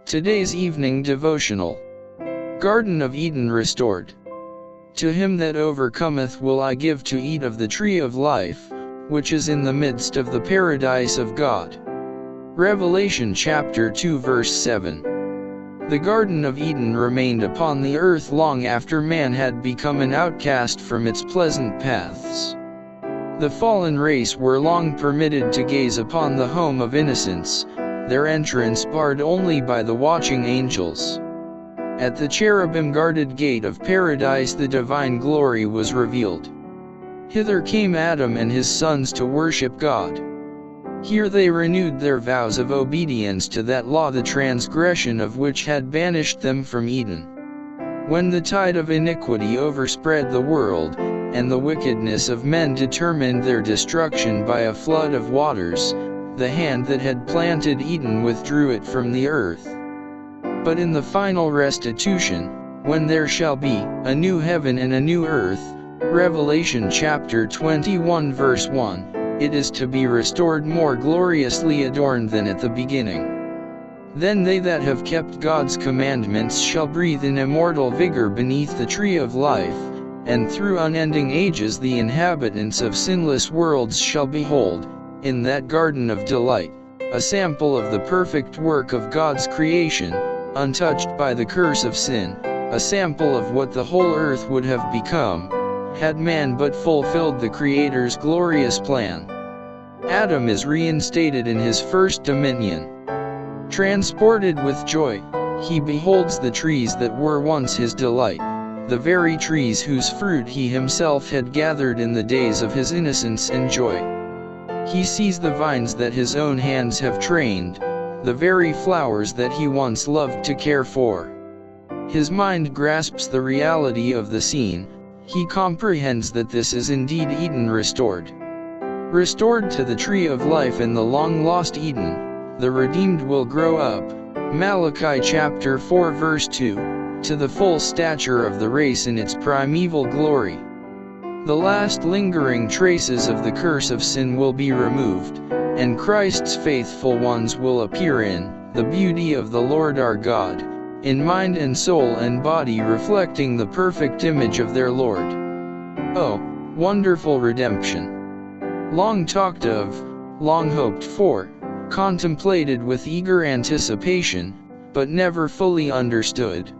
Today's evening devotional. Garden of Eden restored. To him that overcometh will I give to eat of the tree of life, which is in the midst of the paradise of God. Revelation chapter 2 verse 7. The Garden of Eden remained upon the earth long after man had become an outcast from its pleasant paths. The fallen race were long permitted to gaze upon the home of innocence, their entrance barred only by the watching angels. At the cherubim-guarded gate of paradise the divine glory was revealed. Hither came Adam and his sons to worship God. Here they renewed their vows of obedience to that law, the transgression of which had banished them from Eden. When the tide of iniquity overspread the world, and the wickedness of men determined their destruction by a flood of waters, the hand that had planted Eden withdrew it from the earth. But in the final restitution, when there shall be a new heaven and a new earth, Revelation chapter 21 verse 1, it is to be restored more gloriously adorned than at the beginning. Then they that have kept God's commandments shall breathe in immortal vigor beneath the tree of life, and through unending ages the inhabitants of sinless worlds shall behold, in that garden of delight, a sample of the perfect work of God's creation, untouched by the curse of sin, a sample of what the whole earth would have become, had man but fulfilled the Creator's glorious plan. Adam is reinstated in his first dominion. Transported with joy, he beholds the trees that were once his delight, the very trees whose fruit he himself had gathered in the days of his innocence and joy. He sees the vines that his own hands have trained, the very flowers that he once loved to care for. His mind grasps the reality of the scene. He comprehends that this is indeed Eden restored. Restored to the tree of life in the long-lost Eden, the redeemed will grow up, Malachi chapter 4 verse 2, to the full stature of the race in its primeval glory. The last lingering traces of the curse of sin will be removed, and Christ's faithful ones will appear in the beauty of the Lord our God, in mind and soul and body reflecting the perfect image of their Lord. Oh, wonderful redemption! Long talked of, long hoped for, contemplated with eager anticipation, but never fully understood.